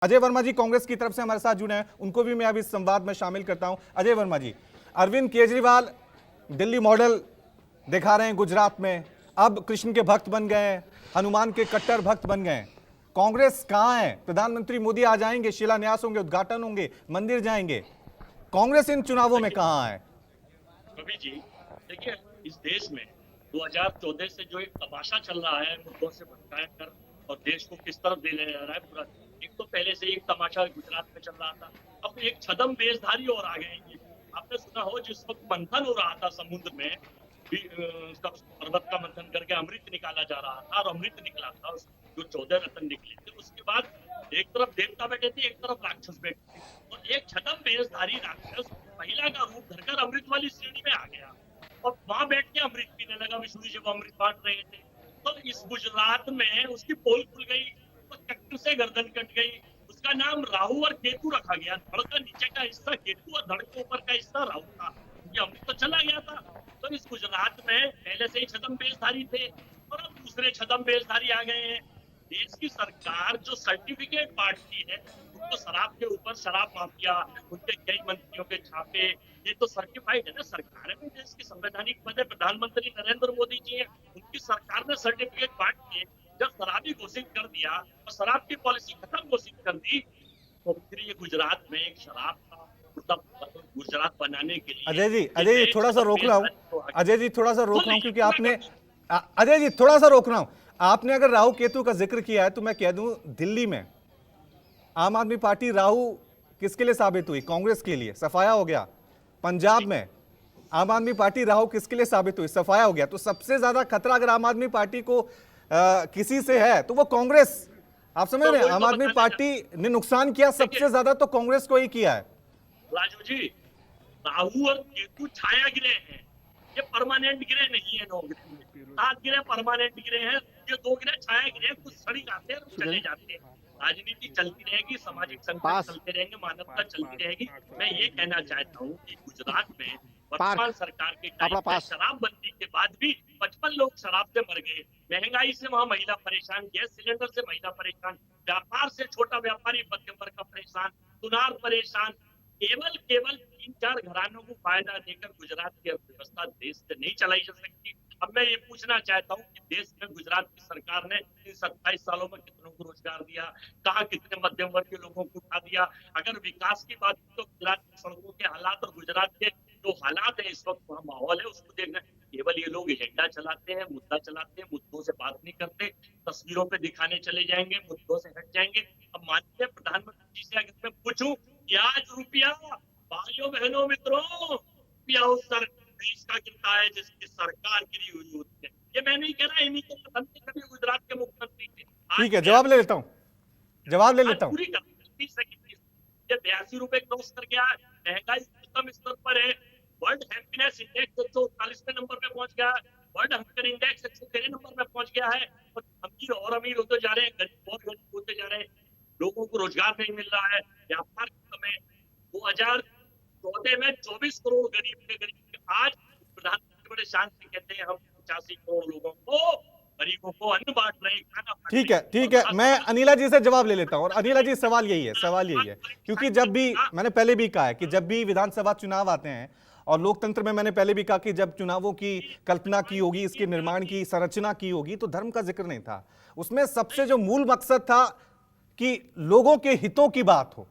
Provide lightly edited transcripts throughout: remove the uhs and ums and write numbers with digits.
अजय वर्मा जी कांग्रेस की तरफ से हमारे साथ जुड़े हैं, उनको भी मैं अभी इस संवाद में शामिल करता हूं। अजय वर्मा जी, अरविंद केजरीवाल दिल्ली मॉडल दिखा रहे हैं गुजरात में, अब कृष्ण के भक्त बन गए हैं, हनुमान के कट्टर भक्त बन गए हैं। कांग्रेस कहां है? प्रधानमंत्री मोदी आ जाएंगे, शिलान्यास होंगे, उद्घाटन होंगे, मंदिर जाएंगे, कांग्रेस इन चुनावों में कहां है? कवि जी, देखिए इस देश में 2014 से जो एक तमाशा चल रहा है मुद्दों से भटकाया कर और देश को किस तरफ ले जा रहा है पूरा। एक तो पहले से एक तमाशा गुजरात में चल रहा था, अब एक छदम बेजधारी और आ गए हैं। आपने सुना हो जिस वक्त मंथन हो रहा था समुद्र में पर्वत का मंथन करके अमृत निकाला जा रहा था और अमृत निकला था, जो 14 रत्न निकले थे। उसके बाद एक तरफ देवता बैठे थे, एक तरफ राक्षस बैठे थे, और एक छदम बेजधारी राक्षस महिला का रूप धरकर अमृत वाली श्रेणी में आ गया और वहां बैठ के अमृत पीने लगा। विष्णु जी वो अमृत बांट रहे थे, तो इस गुजरात में उसकी पोल खुल गई, तो चक्कर से गर्दन कट गई। उसका नाम राहु और केतु रखा गया। धड़ का नीचे का हिस्सा केतु और धड़ के ऊपर का हिस्सा राहु था। ये अमृत तो चला गया था। तो इस गुजरात में पहले से ही छदम बेजधारी थे और अब दूसरे छदम बेजधारी आ गए हैं। देश की सरकार जो सर्टिफिकेट बांटती है, उनको शराब के ऊपर शराब माफिया, उनके कई मंत्रियों के छापे, ये तो सर्टिफाइड है ना। सरकार में देश की संवैधानिक पद है, प्रधानमंत्री नरेंद्र मोदी जी हैं, उनकी सरकार ने सर्टिफिकेट बांट के जब शराबी घोषित कर दिया और शराब की पॉलिसी खत्म घोषित कर दी, तो फिर ये गुजरात में एक शराब का मतलब गुजरात बनाने के लिए अजय जी थोड़ा सा रोक रहा हूं, अजय जी थोड़ा सा रोक रहा हूं, क्योंकि आपने अजय जी थोड़ा सा रोक रहा हूं। आपने अगर राहु केतु का जिक्र किया है तो मैं कह दूं, दिल्ली में आम आदमी पार्टी राहु किसके लिए साबित हुई? कांग्रेस के लिए, सफाया हो गया। पंजाब में आम आदमी पार्टी राहु किसके लिए साबित हुई? सफाया हो गया। तो सबसे ज्यादा खतरा अगर आम आदमी पार्टी को किसी से है तो वो कांग्रेस। आप समझ रहे हैं, आम आदमी पार्टी ने नुकसान किया सबसे ज्यादा तो कांग्रेस को ही किया है। राजू जी, राहु और केतु छाया ग्रह हैं, ये परमानेंट ग्रह नहीं है। 9 ग्रह, 7 ग्रह परमानेंट ग्रह हैं, ये 2 ग्रह छाया ग्रह, कुछ सड़ी आते हैं चले जाते हैं। राजनीति चलती रहेगी, सामाजिक संकट चलते रहेंगे, मानवता चलती रहेगी। मैं ये कहना चाहता हूँ कि गुजरात में वर्तमान सरकार के टाइम में शराबबंदी के बाद भी 55 लोग शराब से मर गए। महंगाई से वहां महिला परेशान, गैस सिलेंडर से महिला परेशान, व्यापार से छोटा व्यापारी मध्यम वर्ग का परेशान, सुनार परेशान। केवल 3-4 घरानों को फायदा देकर गुजरात की अर्थव्यवस्था देश से नहीं चलाई जा सकती। अब मैं ये पूछना चाहता हूँ कि देश में गुजरात की सरकार ने इन 27 सालों में कितनों को रोजगार दिया, कहा कितने मध्यम वर्ग के लोगों को उठा दिया। अगर विकास की बात की तो गुजरात की सड़कों के हालात और गुजरात के जो हालात है इस वक्त वहाँ माहौल है उसको देखना। केवल ये लोग एजेंडा चलाते हैं, मुद्दा चलाते हैं, मुद्दों से बात नहीं करते, तस्वीरों पे दिखाने चले जाएंगे, मुद्दों से हट जाएंगे। अब माननीय प्रधानमंत्री जी से अगर मैं पूछूं कि आज रुपया, भाइयों बहनों मित्रों, रुपया उस देश का गिरता है जिसकी सरकार गिरी हुई होती है। ये मैं नहीं कह रहा, इन्हीं के कदम से कभी गुजरात के मुख्यमंत्री थे। ठीक है, जवाब ले लेता हूँ, जवाब ले लेता हूँ। पूरी 82 रुपए क्रॉस कर गया, महंगाई उच्चतम स्तर पर है, वर्ल्ड हैप्पीनेस इंडेक्स 141वें नंबर पे पहुंच गया, वर्ल्ड हंगर इंडेक्स 113 नंबर पे पहुंच गया है। और अमीर और अमीर होते जा रहे हैं, गरीब और गरीब होते जा रहे हैं, लोगों को रोजगार नहीं मिल रहा है, व्यापार कम है। 2014 में 24 करोड़ गरीब थे, आज प्रधानमंत्री बड़े शान से कहते हैं हम 85 करोड़ लोगों को, गरीबों को अन्न बांट रहे हैं, खाना बांट रहे हैं। ठीक है, मैं अनिला जी से जवाब ले लेता हूं। और अनिला जी, सवाल यही है, क्योंकि जब भी, मैंने पहले भी कहा है कि जब भी विधानसभा चुनाव आते हैं और लोकतंत्र में, मैंने पहले भी कहा कि जब चुनावों की कल्पना की होगी, इसके निर्माण की संरचना की होगी, तो धर्म का जिक्र नहीं था। उसमें सबसे जो मूल मकसद था कि लोगों के हितों की बात हो।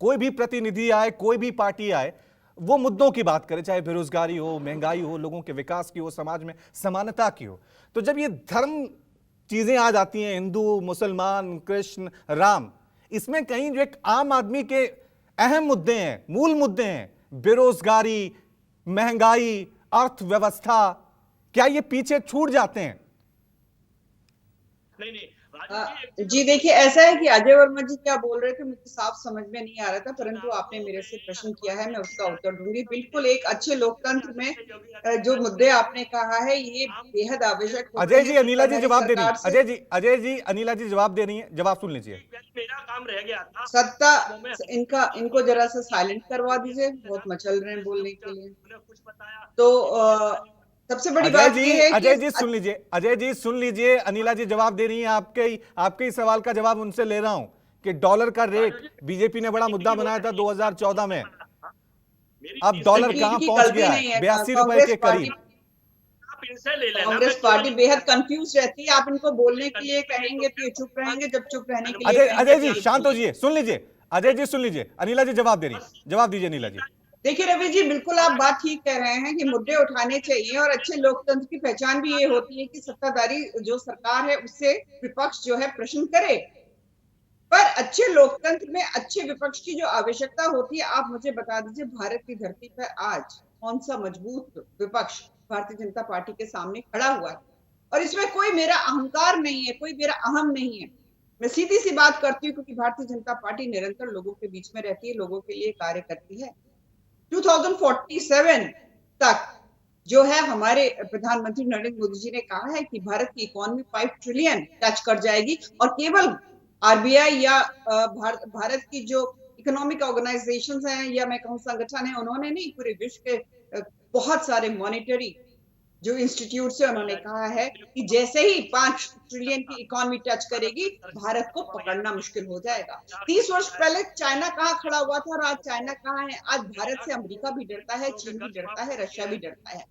कोई भी प्रतिनिधि आए, कोई भी पार्टी आए, वो मुद्दों की बात करे, चाहे बेरोजगारी हो, महंगाई हो, लोगों के विकास की हो, समाज में समानता की हो। तो जब ये धर्म चीजें आ जाती हैं, हिंदू, मुसलमान, कृष्ण, राम, इसमें कहीं जो एक आम आदमी के अहम मुद्दे हैं, मूल मुद्दे हैं, बेरोजगारी, महंगाई, अर्थव्यवस्था, क्या ये पीछे छूट जाते हैं? नहीं, जी देखिए, ऐसा है कि अजय वर्मा जी क्या बोल रहे थे मुझे साफ समझ में नहीं आ रहा था, परंतु आपने मेरे से प्रश्न किया है, मैं उसका उत्तर दूंगी। बिल्कुल, एक अच्छे लोकतंत्र में जो मुद्दे आपने कहा है ये बेहद आवश्यक होते हैं। अजय जी, अनिला जी जवाब दे रही है। अजय जी, अनिला जी जवाब दे रही है, जवाब सुन लीजिए। मेरा काम रह गया था सत्ता, इनको जरा सा साइलेंट करवा दीजिए, बहुत मचल रहे हैं बोलने के लिए। तो सबसे बड़ी बात ये है कि अजय जी सुन लीजिए, अनिला जी जवाब दे रही हैं, आपके ही सवाल का जवाब उनसे ले रहा हूं कि डॉलर का रेट बीजेपी ने बड़ा मुद्दा बनाया था 2014 में, अब डॉलर देखिए, कहां इनकी पहुंच गलती गया नहीं है? है। 82 रुपए कांग्रेस के पार्टी करीब। आप इनसे ले लेना। कांग्रेस मैं पार्टी केवल- बेहद कंफ्यूज रहती है। आप इनको बोलने के लिए कहेंगे तो ये चुप रहेंगे, जब चुप रहने के लिए अजय कहेंगे अजय तो जी ये शांत हो जाइए, सुन लीजिए। अजय जी सुन लीजिए, अनिला जी जवाब दे रही, जवाब दीजिए अनिला जी। देखिए रवि जी, बिल्कुल आप बात ठीक कह रहे हैं कि मुद्दे उठाने चाहिए, और अच्छे लोकतंत्र की पहचान भी ये होती है कि सत्ताधारी जो सरकार है उससे विपक्ष जो है प्रश्न करे। पर अच्छे लोकतंत्र में अच्छे विपक्ष की जो आवश्यकता होती है, आप मुझे बता दीजिए भारत की धरती पर आज कौन सा मजबूत विपक्ष भारतीय जनता पार्टी के सामने खड़ा हुआ है। और इसमें कोई मेरा अहंकार नहीं है, कोई मेरा अहम नहीं है। मैं सीधी सी बात करती हूँ, क्योंकि भारतीय जनता पार्टी निरंतर लोगों के बीच में रहती है, लोगों के लिए कार्य करती है। 2047 तक जो है हमारे प्रधानमंत्री नरेंद्र मोदी जी ने कहा है कि भारत की इकोनॉमी 5 ट्रिलियन टच कर जाएगी, और केवल आरबीआई या भारत की जो इकोनॉमिक ऑर्गेनाइजेशंस हैं, या मैं कहूँ संगठन है, उन्होंने नहीं, पूरे विश्व के बहुत सारे मॉनिटरी जो इंस्टीट्यूट से उन्होंने कहा है कि जैसे ही 5 ट्रिलियन की इकोनॉमी टच करेगी, भारत को पकड़ना मुश्किल हो जाएगा। 30 वर्ष पहले चाइना कहाँ खड़ा हुआ था और आज चाइना कहाँ है? आज भारत से अमेरिका भी डरता है, चीन भी डरता है, रशिया भी डरता है।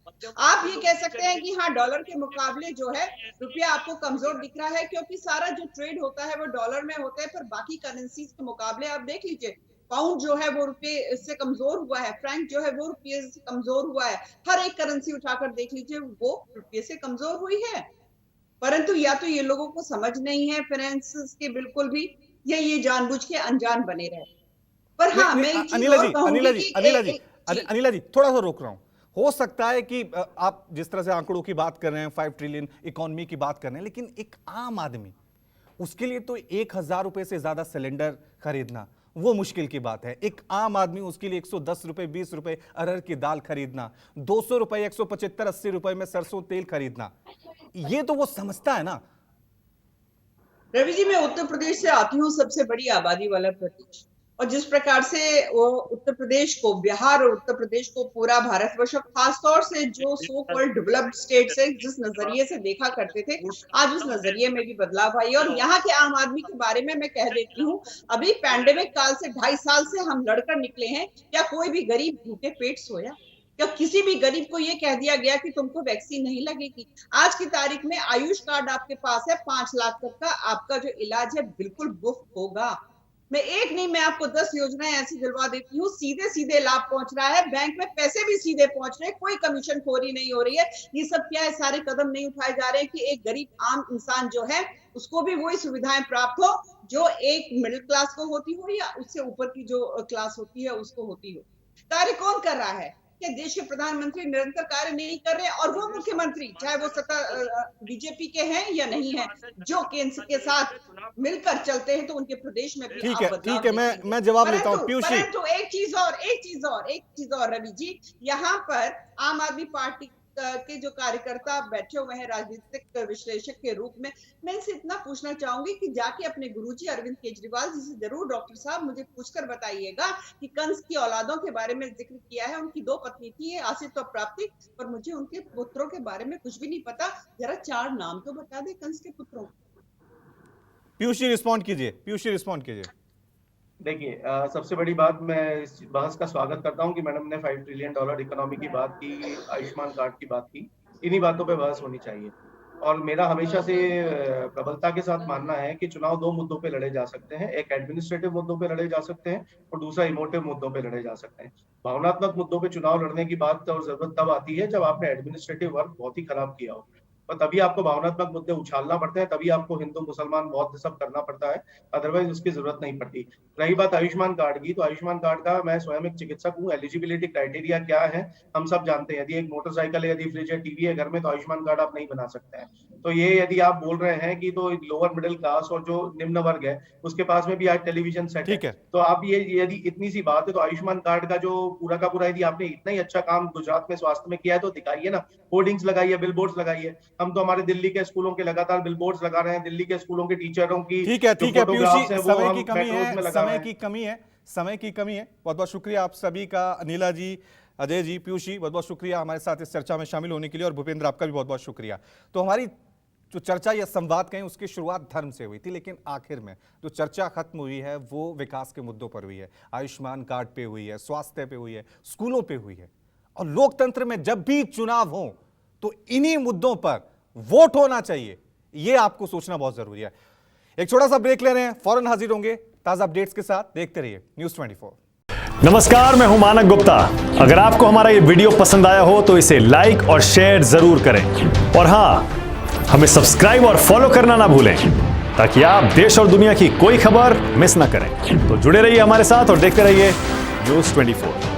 आप ये कह सकते हैं कि हाँ, डॉलर के मुकाबले जो है रुपया आपको कमजोर दिख रहा है, क्योंकि सारा जो ट्रेड होता है वो डॉलर में होता है, पर बाकी करेंसीज के मुकाबले आप देख लीजिए, पाउंड जो है वो रुपये से कमजोर हुआ है, फ्रैंक जो है वो रुपये से कमजोर हुआ है। हर एक करेंसी उठाकर देख लीजिए, वो रुपये से कमजोर हुई है। परंतु या तो ये लोगों को समझ नहीं है फाइनेंस के बिल्कुल भी, या ये जानबूझ के अनजान बने रहे। पर हाँ, मैं एक चीज अनिला और जी, कहूंगी अनिला जी, कि अनिला जी, अनिला जी थोड़ा सा रोक रहा हूं। हो सकता है कि आप जिस तरह से आंकड़ों की बात कर रहे हैं, 5 ट्रिलियन इकोनॉमी की बात कर रहे हैं, लेकिन एक आम आदमी उसके लिए तो 1,000 रुपए से ज्यादा सिलेंडर खरीदना वो मुश्किल की बात है। एक आम आदमी उसके लिए 110 रुपए, 20 रुपए अरहर की दाल खरीदना, 200 रुपए, 175, 80 रुपए में सरसों तेल खरीदना, ये तो वो समझता है ना। रवि जी, मैं उत्तर प्रदेश से आती हूँ, सबसे बड़ी आबादी वाला प्रदेश, और जिस प्रकार से वो उत्तर प्रदेश को, बिहार और उत्तर प्रदेश को पूरा भारतवर्ष, खासतौर से जो सो कॉल्ड डेवलप्ड स्टेट्स है, जिस नजरिए से देखा करते थे, आज उस नजरिए में भी बदलाव आई। और यहाँ के आम आदमी के बारे में मैं कह देती हूँ, अभी पैंडेमिक काल से 2.5 साल से हम लड़कर निकले हैं, क्या कोई भी गरीब भूखे पेट सोया? क्या किसी भी गरीब को ये कह दिया गया कि तुमको वैक्सीन नहीं लगेगी? आज की तारीख में आयुष कार्ड आपके पास है, 5 लाख तक का आपका जो इलाज है बिल्कुल मुफ्त होगा। मैं एक नहीं, मैं आपको 10 योजनाएं ऐसी दिलवा देती हूँ, सीधे सीधे लाभ पहुंच रहा है, बैंक में पैसे भी सीधे पहुंच रहे हैं, कोई कमीशन खोरी नहीं हो रही है। ये सब क्या है? सारे कदम नहीं उठाए जा रहे हैं कि एक गरीब आम इंसान जो है उसको भी वही सुविधाएं प्राप्त हो जो एक मिडिल क्लास को होती हो, या उससे ऊपर की जो क्लास होती है उसको होती हो। कार्य कौन कर रहा है? कि देश के प्रधानमंत्री निरंतर कार्य नहीं कर रहे, और वो मुख्यमंत्री चाहे वो सत्ता बीजेपी के हैं या नहीं है, जो केंद्र के साथ मिलकर चलते हैं, तो उनके प्रदेश में भी ठीक है, मैं जवाब लेता हूं पीयूष जी। परंतु एक चीज और रवि जी, यहाँ पर आम आदमी पार्टी के जो कार्यकर्ता बैठे हुए हैं राजनीतिक विश्लेषक के रूप में, मैं इनसे इतना पूछना चाहूंगी कि जाके अपने गुरुजी अरविंद केजरीवाल जी से जरूर डॉक्टर साहब मुझे पूछकर बताइएगा कि कंस की औलादों के बारे में जिक्र किया है, उनकी 2 पत्नी थी, आसित और प्राप्ति, पर मुझे उनके पुत्रों के बारे में कुछ भी नहीं पता। जरा 4 नाम तो बता दे कंस के पुत्रों। पीयूष जी रिस्पॉन्ड कीजिए। देखिए, सबसे बड़ी बात, मैं इस बहस का स्वागत करता हूं कि मैडम ने $5 ट्रिलियन इकोनॉमी की बात की, आयुष्मान कार्ड की बात की। इन्हीं बातों पे बहस होनी चाहिए। और मेरा हमेशा से प्रबलता के साथ मानना है कि चुनाव 2 मुद्दों पे लड़े जा सकते हैं। एक एडमिनिस्ट्रेटिव मुद्दों पे लड़े जा सकते हैं और दूसरा इमोटिव मुद्दों पे लड़े जा सकते हैं। भावनात्मक मुद्दों पे चुनाव लड़ने की बात और जरूरत तब आती है जब आपने एडमिनिस्ट्रेटिव वर्क बहुत ही खराब किया हो, और तभी आपको भावनात्मक मुद्दे उछालना पड़ते हैं, तभी आपको हिंदू मुसलमान बौद्ध सब करना पड़ता है, अदरवाइज उसकी जरूरत नहीं पड़ती। रही बात आयुष्मान कार्ड की, तो आयुष्मान कार्ड का, मैं स्वयं एक चिकित्सक हूँ, एलिजिबिलिटी क्राइटेरिया क्या है हम सब जानते हैं। यदि एक मोटरसाइकिल है, यदि फ्रिज है, टीवी है घर में, तो आयुष्मान कार्ड आप नहीं बना सकते हैं। तो ये यदि आप बोल रहे हैं कि तो लोअर मिडिल क्लास और जो निम्न वर्ग है उसके पास में भी आज टेलीविजन सेट है, तो आप ये यदि इतनी सी बात है तो आयुष्मान कार्ड का जो पूरा का पूरा यदि आपने इतना ही अच्छा काम गुजरात में स्वास्थ्य में किया है तो दिखाइए ना, होर्डिंग्स लगाइए, बिलबोर्ड्स लगाइए। हम तो हमारे दिल्ली के स्कूलों के लगातार बिलबोर्ड्स लगा रहे हैं, दिल्ली के स्कूलों के टीचरों की। ठीक है पीयूष जी, समय की कमी है। बहुत बहुत शुक्रिया आप सभी का, अनिला जी, अजय जी, पीयूष जी, बहुत बहुत शुक्रिया हमारे साथ इस चर्चा में शामिल होने के लिए, और भूपेंद्र आपका भी बहुत बहुत शुक्रिया। तो हमारी जो चर्चा या संवाद कहें उसकी शुरुआत धर्म से हुई थी, लेकिन आखिर में जो चर्चा खत्म हुई है वो विकास के मुद्दों पर हुई है, आयुष्मान कार्ड पे हुई है, स्वास्थ्य पे हुई है, स्कूलों पे हुई है। और लोकतंत्र में जब भी चुनाव हो तो इन्हीं मुद्दों पर वोट होना चाहिए, यह आपको सोचना बहुत जरूरी है। एक छोटा सा ब्रेक ले रहे हैं, फौरन हाजिर होंगे ताजा अपडेट्स के साथ। देखते रहिए न्यूज़ 24। नमस्कार, मैं हूं मानक गुप्ता। अगर आपको हमारा ये वीडियो पसंद आया हो तो इसे लाइक और शेयर जरूर करें, और हां, हमें सब्सक्राइब और फॉलो करना ना भूलें ताकि आप देश और दुनिया की कोई खबर मिस ना करें। तो जुड़े रहिए हमारे साथ और देखते रहिए न्यूज़ 24।